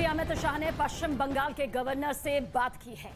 अमित शाह ने पश्चिम बंगाल के गवर्नर से बात की है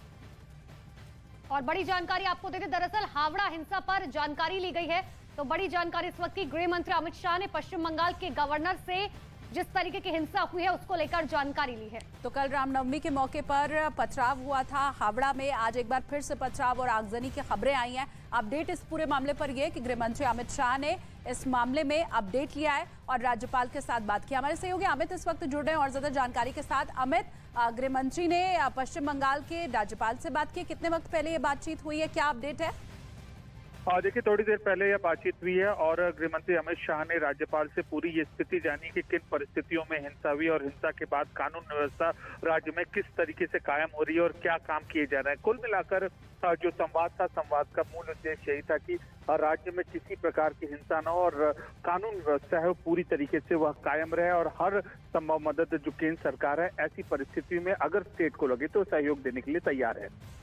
और बड़ी जानकारी आपको दे दें, दरअसल हावड़ा हिंसा पर जानकारी ली गई है। तो बड़ी जानकारी इस वक्त की, गृह मंत्री अमित शाह ने पश्चिम बंगाल के गवर्नर से जिस तरीके की हिंसा हुई है उसको लेकर जानकारी ली है। तो कल रामनवमी के मौके पर पथराव हुआ था हावड़ा में, आज एक बार फिर से पथराव और आगजनी की खबरें आई हैं। अपडेट इस पूरे मामले पर यह कि गृह मंत्री अमित शाह ने इस मामले में अपडेट लिया है और राज्यपाल के साथ बात की। हमारे सहयोगी अमित इस वक्त जुड़ रहे हैं और ज्यादा जानकारी के साथ। अमित, गृह मंत्री ने पश्चिम बंगाल के राज्यपाल से बात की, कितने वक्त पहले ये बातचीत हुई है, क्या अपडेट है? देखिए, थोड़ी देर पहले यह बातचीत हुई है और गृह मंत्री अमित शाह ने राज्यपाल से पूरी ये स्थिति जानी कि किन परिस्थितियों में हिंसा हुई और हिंसा के बाद कानून व्यवस्था राज्य में किस तरीके से कायम हो रही है और क्या काम किए जा रहे हैं। कुल मिलाकर जो संवाद था, संवाद का मूल उद्देश्य यही था कि राज्य में किसी प्रकार की हिंसा न हो और कानून व्यवस्था है पूरी तरीके से वह कायम रहे और हर संभव मदद जो केंद्र सरकार है ऐसी परिस्थिति में अगर स्टेट को लगे तो सहयोग देने के लिए तैयार है।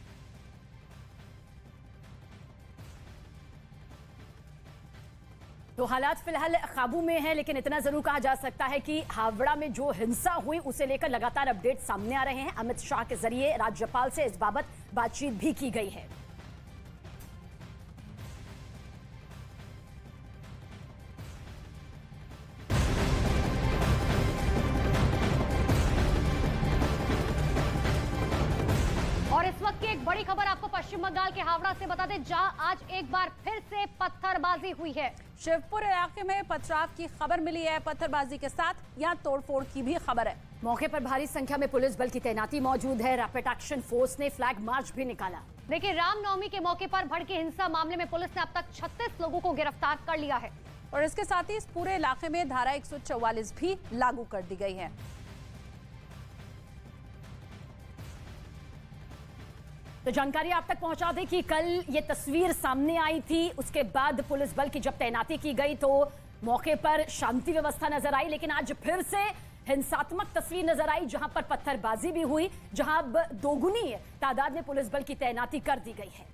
तो हालात फिलहाल काबू में है, लेकिन इतना जरूर कहा जा सकता है कि हावड़ा में जो हिंसा हुई उसे लेकर लगातार अपडेट सामने आ रहे हैं। अमित शाह के जरिए राज्यपाल से इस बाबत बातचीत भी की गई है। और इस वक्त की एक बड़ी खबर आपको पश्चिम बंगाल के हावड़ा से बता दें, जहां आज एक बार फिर से पत्थरबाजी हुई है। शिवपुर इलाके में पथराव की खबर मिली है, पत्थरबाजी के साथ यहां तोड़फोड़ की भी खबर है। मौके पर भारी संख्या में पुलिस बल की तैनाती मौजूद है। रैपिड एक्शन फोर्स ने फ्लैग मार्च भी निकाला। देखिए, रामनवमी के मौके पर भड़की हिंसा मामले में पुलिस ने अब तक 36 लोगों को गिरफ्तार कर लिया है और इसके साथ ही इस पूरे इलाके में धारा 144 भी लागू कर दी गई है। तो जानकारी आप तक पहुंचा दें कि कल ये तस्वीर सामने आई थी, उसके बाद पुलिस बल की जब तैनाती की गई तो मौके पर शांति व्यवस्था नजर आई, लेकिन आज फिर से हिंसात्मक तस्वीर नजर आई जहां पर पत्थरबाजी भी हुई, जहां अब दोगुनी तादाद में पुलिस बल की तैनाती कर दी गई है।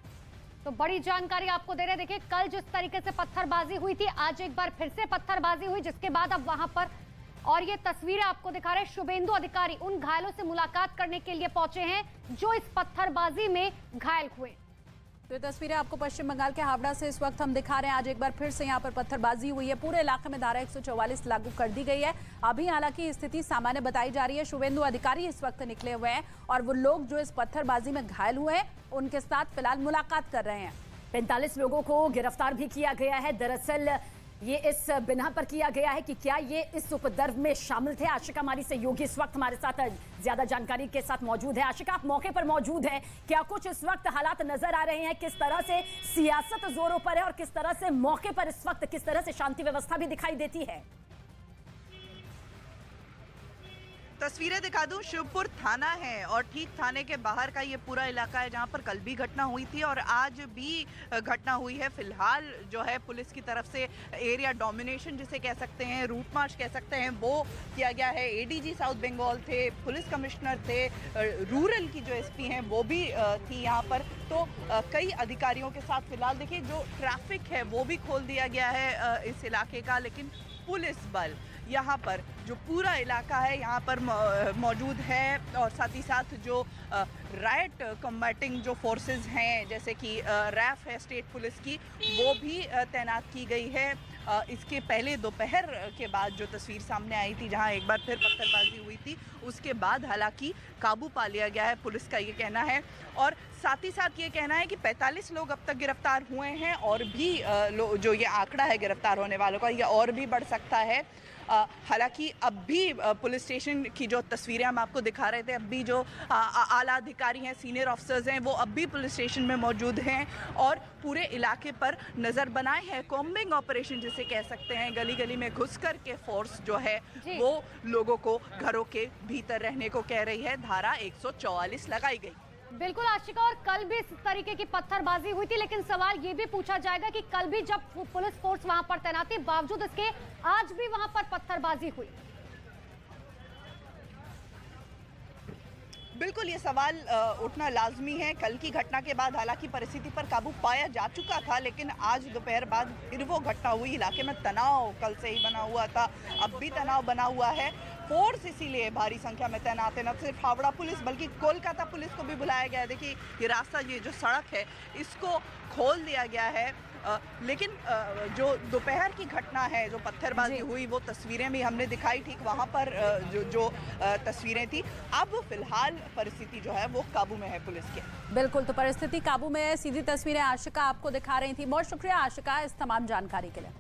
तो बड़ी जानकारी आपको दे रहे हैं। देखिए, कल जिस तरीके से पत्थरबाजी हुई थी, आज एक बार फिर से पत्थरबाजी हुई, जिसके बाद अब वहां पर और ये तस्वीरें आपको दिखा रहे हैं, शुभेंदु अधिकारी उन घायलों से मुलाकात करने के लिए पहुंचे हैं जो इस पत्थरबाजी में घायल हुए। तो ये तस्वीरें आपको पश्चिम बंगाल के हावड़ा से इस वक्त हम दिखा रहे हैं। आज एक बार फिर से यहाँ पर पत्थरबाजी हुई है, पूरे इलाके में धारा 144 लागू कर दी गई है। अभी हालांकि स्थिति सामान्य बताई जा रही है। शुभेंदु अधिकारी इस वक्त निकले हुए हैं और वो लोग जो इस पत्थरबाजी में घायल हुए हैं उनके साथ फिलहाल मुलाकात कर रहे हैं। 45 लोगों को गिरफ्तार भी किया गया है। दरअसल ये इस बिना पर किया गया है कि क्या ये इस उपद्रव में शामिल थे। आशिका हमारी सहयोगी इस वक्त हमारे साथ ज्यादा जानकारी के साथ मौजूद है। आशिका, आप मौके पर मौजूद हैं, क्या कुछ इस वक्त हालात नजर आ रहे हैं? किस तरह से सियासत जोरों पर है और किस तरह से मौके पर इस वक्त किस तरह से शांति व्यवस्था भी दिखाई देती है? तस्वीरें दिखा दूं, शिवपुर थाना है और ठीक थाने के बाहर का ये पूरा इलाका है जहां पर कल भी घटना हुई थी और आज भी घटना हुई है। फिलहाल जो है पुलिस की तरफ से एरिया डोमिनेशन जिसे कह सकते हैं, रूट मार्च कह सकते हैं, वो किया गया है। एडीजी साउथ बंगाल थे, पुलिस कमिश्नर थे, रूरल की जो एसपी हैं वो भी थी यहाँ पर। तो कई अधिकारियों के साथ फिलहाल देखिए जो ट्रैफिक है वो भी खोल दिया गया है इस इलाके का, लेकिन पुलिस बल यहाँ पर जो पूरा इलाका है यहाँ पर मौजूद है और साथ ही साथ जो राइट कम्बैटिंग जो फोर्सेस हैं जैसे कि रैफ है स्टेट पुलिस की, वो भी तैनात की गई है। इसके पहले दोपहर के बाद जो तस्वीर सामने आई थी जहाँ एक बार फिर पत्थरबाजी हुई थी, उसके बाद हालांकि काबू पा लिया गया है, पुलिस का ये कहना है। और साथ ही साथ ये कहना है कि 45 लोग अब तक गिरफ्तार हुए हैं और भी जो ये आंकड़ा है गिरफ्तार होने वालों का ये और भी बढ़ सकता है। हालांकि अब भी पुलिस स्टेशन की जो तस्वीरें हम आपको दिखा रहे थे, अब भी जो आला अधिकारी हैं, सीनियर ऑफिसर्स हैं, वो अब भी पुलिस स्टेशन में मौजूद हैं और पूरे इलाके पर नज़र बनाए हैं। कॉम्बिंग ऑपरेशन जिसे कह सकते हैं, गली गली में घुस कर के फोर्स जो है वो लोगों को घरों के भीतर रहने को कह रही है। धारा 144 लगाई गई। बिल्कुल आशिका, और कल भी इस तरीके की पत्थरबाजी हुई थी, लेकिन सवाल ये भी पूछा जाएगा कि कल भी जब पुलिस फोर्स वहां पर तैनात थी, बावजूद इसके आज भी वहां पर पत्थरबाजी हुई। बिल्कुल ये सवाल उठना लाजमी है। कल की घटना के बाद हालांकि परिस्थिति पर काबू पाया जा चुका था, लेकिन आज दोपहर बाद फिर वो घटना हुई। इलाके में तनाव कल से ही बना हुआ था, अब भी तनाव बना हुआ है। फोर्स इसीलिए भारी संख्या में तैनात है। न सिर्फ हावड़ा पुलिस बल्कि कोलकाता पुलिस को भी बुलाया गया है। देखिए ये रास्ता, ये जो सड़क है इसको खोल दिया गया है। लेकिन जो दोपहर की घटना है, जो पत्थरबाजी हुई, वो तस्वीरें भी हमने दिखाई ठीक वहाँ पर जो तस्वीरें थी। अब फिलहाल परिस्थिति जो है वो काबू में है पुलिस के। बिल्कुल, तो परिस्थिति काबू में है। सीधी तस्वीरें आशिका आपको दिखा रही थी। बहुत शुक्रिया आशिका इस तमाम जानकारी के लिए।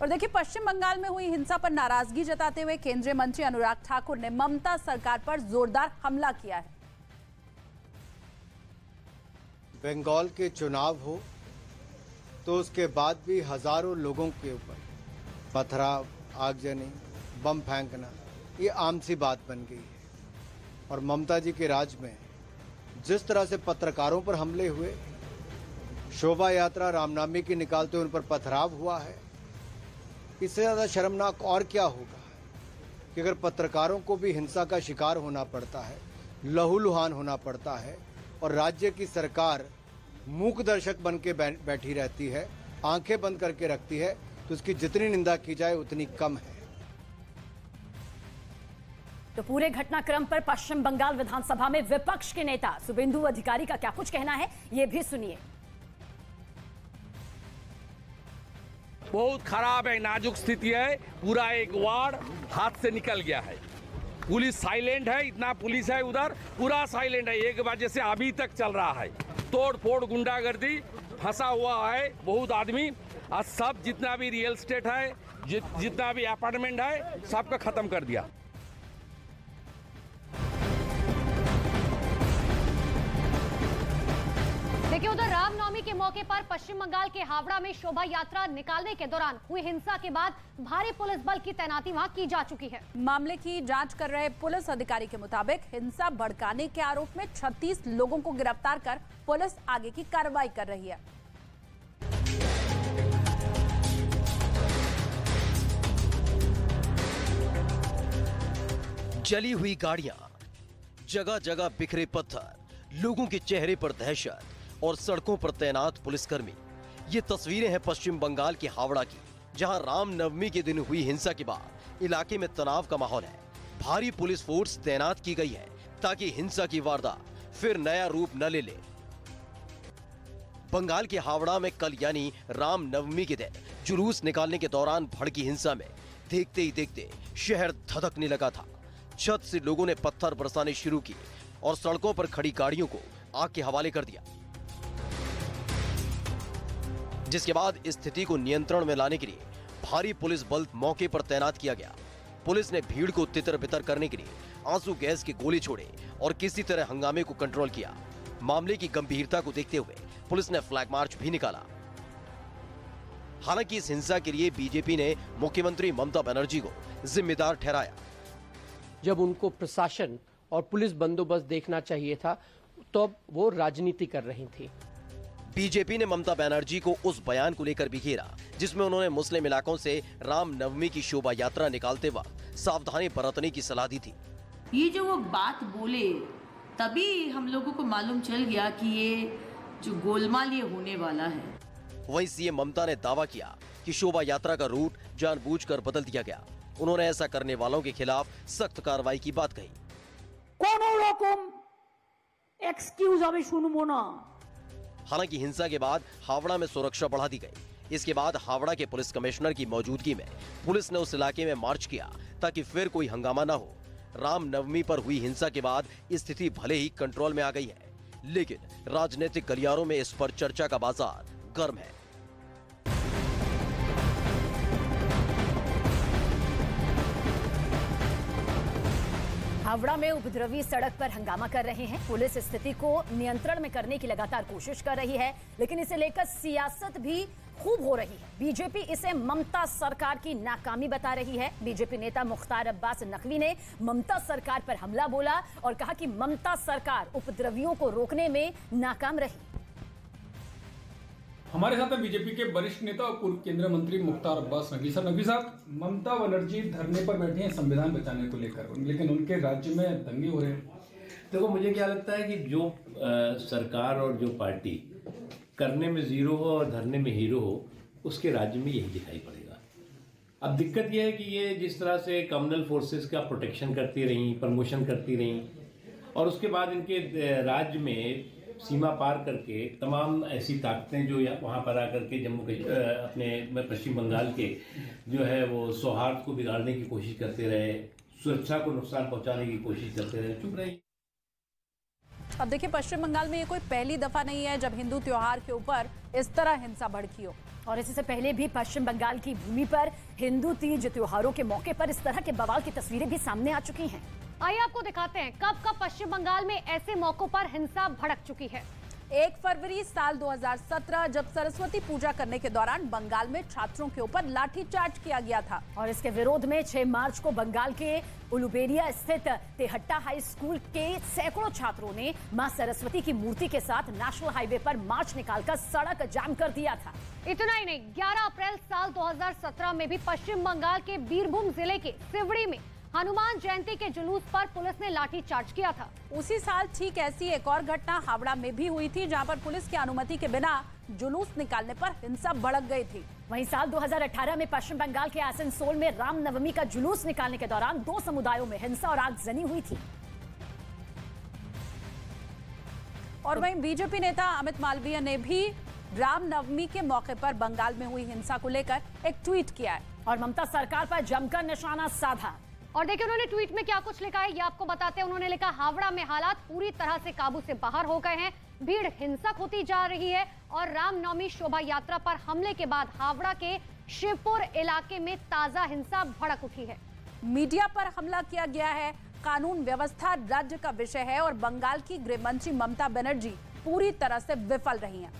और देखिए, पश्चिम बंगाल में हुई हिंसा पर नाराजगी जताते हुए केंद्रीय मंत्री अनुराग ठाकुर ने ममता सरकार पर जोरदार हमला किया है। बंगाल के चुनाव हो तो उसके बाद भी हजारों लोगों के ऊपर पथराव, आगजनी, बम फेंकना ये आम सी बात बन गई है। और ममता जी के राज में जिस तरह से पत्रकारों पर हमले हुए, शोभा यात्रा रामनवमी की निकालते हुए उन पर पथराव हुआ है, इससे ज़्यादा शर्मनाक और क्या होगा कि अगर पत्रकारों को भी हिंसा का शिकार होना पड़ता है, लहूलुहान होना पड़ता है और राज्य की सरकार मूक दर्शक बन के बैठी रहती है, आंखें बंद करके रखती है, तो उसकी जितनी निंदा की जाए उतनी कम है। तो पूरे घटनाक्रम पर पश्चिम बंगाल विधानसभा में विपक्ष के नेता शुभेंदु अधिकारी का क्या कुछ कहना है, ये भी सुनिए। बहुत खराब है, नाजुक स्थिति है। पूरा एक वार्ड हाथ से निकल गया है। पुलिस साइलेंट है, इतना पुलिस है उधर, पूरा साइलेंट है। 1 बजे से अभी तक चल रहा है। तोड़ फोड़, गुंडागर्दी, फंसा हुआ है बहुत आदमी। और सब जितना भी रियल एस्टेट है, जितना भी अपार्टमेंट है, सबका खत्म कर दिया। देखिए, उधर रामनवमी के मौके पर पश्चिम बंगाल के हावड़ा में शोभा यात्रा निकालने के दौरान हुई हिंसा के बाद भारी पुलिस बल की तैनाती वहां की जा चुकी है। मामले की जांच कर रहे पुलिस अधिकारी के मुताबिक हिंसा भड़काने के आरोप में 36 लोगों को गिरफ्तार कर पुलिस आगे की कार्रवाई कर रही है। जली हुई गाड़ियां, जगह जगह बिखरे पत्थर, लोगों के चेहरे पर दहशत और सड़कों पर तैनात पुलिसकर्मी। ये तस्वीरें हैं पश्चिम बंगाल के हावड़ा की, जहां रामनवमी के दिन हुई हिंसा के बाद इलाके में तनाव का माहौल है। भारी पुलिस फोर्स तैनात की गई है ताकि हिंसा की वारदात फिर नया रूप न ले ले। बंगाल के हावड़ा में कल यानी रामनवमी के दिन जुलूस निकालने के दौरान भड़की हिंसा में देखते ही देखते शहर धधकने लगा था। छत से लोगों ने पत्थर बरसाने शुरू किए और सड़कों पर खड़ी गाड़ियों को आग के हवाले कर दिया, जिसके बाद स्थिति को नियंत्रण में लाने के लिए भारी पुलिस बल मौके पर तैनात किया गया। पुलिस ने भीड़ को तितर-बितर करने के लिए आंसू गैस के गोले छोड़े और किसी तरह हंगामे को कंट्रोल किया। मामले की गंभीरता को देखते हुए पुलिस ने फ्लैग मार्च भी निकाला। हालांकि इस हिंसा के लिए बीजेपी ने मुख्यमंत्री ममता बनर्जी को जिम्मेदार ठहराया। जब उनको प्रशासन और पुलिस बंदोबस्त देखना चाहिए था, तो वो राजनीति कर रही थी। बीजेपी ने ममता बनर्जी को उस बयान को लेकर भी घेरा जिसमें उन्होंने मुस्लिम इलाकों से रामनवमी की शोभा यात्रा निकालते वक्त सावधानी बरतने की सलाह दी थी। ये जो वो बात बोले, तभी हम लोगों को मालूम चल गया कि ये जो गोलमाल ये होने वाला है। वहीं सीएम ममता ने दावा किया कि शोभा यात्रा का रूट जानबूझकर बदल दिया गया। उन्होंने ऐसा करने वालों के खिलाफ सख्त कार्रवाई की बात कही। कोनो रकम एक्सक्यूज हमें सुनबो ना। हालांकि हिंसा के बाद हावड़ा में सुरक्षा बढ़ा दी गई। इसके बाद हावड़ा के पुलिस कमिश्नर की मौजूदगी में पुलिस ने उस इलाके में मार्च किया ताकि फिर कोई हंगामा न हो। रामनवमी पर हुई हिंसा के बाद स्थिति भले ही कंट्रोल में आ गई है, लेकिन राजनीतिक गलियारों में इस पर चर्चा का बाजार गर्म है। हावड़ा में उपद्रवी सड़क पर हंगामा कर रहे हैं। पुलिस स्थिति को नियंत्रण में करने की लगातार कोशिश कर रही है, लेकिन इसे लेकर सियासत भी खूब हो रही है। बीजेपी इसे ममता सरकार की नाकामी बता रही है। बीजेपी नेता मुख्तार अब्बास नकवी ने ममता सरकार पर हमला बोला और कहा कि ममता सरकार उपद्रवियों को रोकने में नाकाम रही। हमारे साथ बीजेपी के वरिष्ठ नेता और पूर्व केंद्रीय मंत्री मुख्तार अब्बास नकवी साहब। नकवी साहब, ममता बनर्जी धरने पर बैठी हैं संविधान बचाने को लेकर, लेकिन उनके राज्य में दंगे हो रहे हैं। देखो, मुझे क्या लगता है कि जो सरकार और जो पार्टी करने में जीरो हो और धरने में हीरो हो, उसके राज्य में यही दिखाई पड़ेगा। अब दिक्कत यह है कि ये जिस तरह से कम्युनल फोर्सेस का प्रोटेक्शन करती रहीं, प्रमोशन करती रहीं, और उसके बाद इनके राज्य में सीमा पार करके तमाम ऐसी ताकतें जो वहाँ पर आकर के अपने पश्चिम बंगाल के जो है वो सौहार्द को बिगाड़ने की कोशिश करते रहे, सुरक्षा को नुकसान पहुँचाने की कोशिश करते रहे, चुप रहे। अब देखिए, पश्चिम बंगाल में ये कोई पहली दफा नहीं है जब हिंदू त्योहार के ऊपर इस तरह हिंसा भड़की हो। और इससे पहले भी पश्चिम बंगाल की भूमि पर हिंदू तीज त्योहारों के मौके पर इस तरह के बवाल की तस्वीरें भी सामने आ चुकी हैं। आइए आपको दिखाते हैं कब कब पश्चिम बंगाल में ऐसे मौकों पर हिंसा भड़क चुकी है। 1 फरवरी साल 2017 जब सरस्वती पूजा करने के दौरान बंगाल में छात्रों के ऊपर लाठीचार्ज किया गया था। और इसके विरोध में 6 मार्च को बंगाल के उलुबेरिया स्थित तेहट्टा हाई स्कूल के सैकड़ों छात्रों ने मां सरस्वती की मूर्ति के साथ नेशनल हाईवे पर मार्च निकालकर सड़क जाम कर दिया था। इतना ही नहीं, 11 अप्रैल साल 2017 में भी पश्चिम बंगाल के बीरभूम जिले के सिवड़ी में हनुमान जयंती के जुलूस पर पुलिस ने लाठीचार्ज किया था। उसी साल ठीक ऐसी एक और घटना हावड़ा में भी हुई थी, जहां पर पुलिस की अनुमति के बिना जुलूस निकालने पर हिंसा भड़क गई थी। वहीं साल 2018 में पश्चिम बंगाल के आसनसोल में रामनवमी का जुलूस निकालने के दौरान 2 समुदायों में हिंसा और आगजनी हुई थी। और वहीं बीजेपी नेता अमित मालवीय ने भी रामनवमी के मौके पर बंगाल में हुई हिंसा को लेकर एक ट्वीट किया है और ममता सरकार पर जमकर निशाना साधा। और देखिए उन्होंने ट्वीट में क्या कुछ लिखा है, ये आपको बताते हैं। उन्होंने लिखा, हावड़ा में हालात पूरी तरह से काबू से बाहर हो गए हैं, भीड़ हिंसक होती जा रही है और रामनवमी शोभा यात्रा पर हमले के बाद हावड़ा के शिवपुर इलाके में ताजा हिंसा भड़क उठी है। मीडिया पर हमला किया गया है, कानून व्यवस्था राज्य का विषय है और बंगाल की गृह मंत्री ममता बनर्जी पूरी तरह से विफल रही हैं।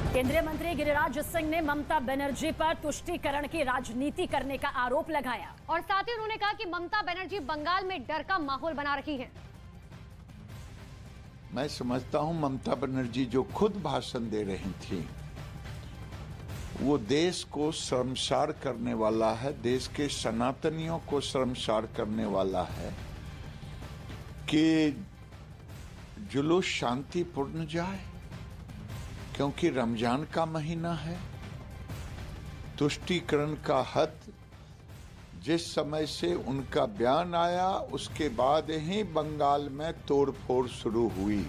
केंद्रीय मंत्री गिरिराज सिंह ने ममता बनर्जी पर तुष्टीकरण की राजनीति करने का आरोप लगाया और साथ ही उन्होंने कहा कि ममता बनर्जी बंगाल में डर का माहौल बना रही हैं। मैं समझता हूं ममता बनर्जी जो खुद भाषण दे रही थी वो देश को शर्मसार करने वाला है, देश के सनातनियों को शर्मसार करने वाला है कि जुलूस शांतिपूर्ण जाए, क्योंकि रमजान का महीना है। तुष्टीकरण का हद जिस समय से उनका बयान आया उसके बाद ही बंगाल में तोड़फोड़ शुरू हुई।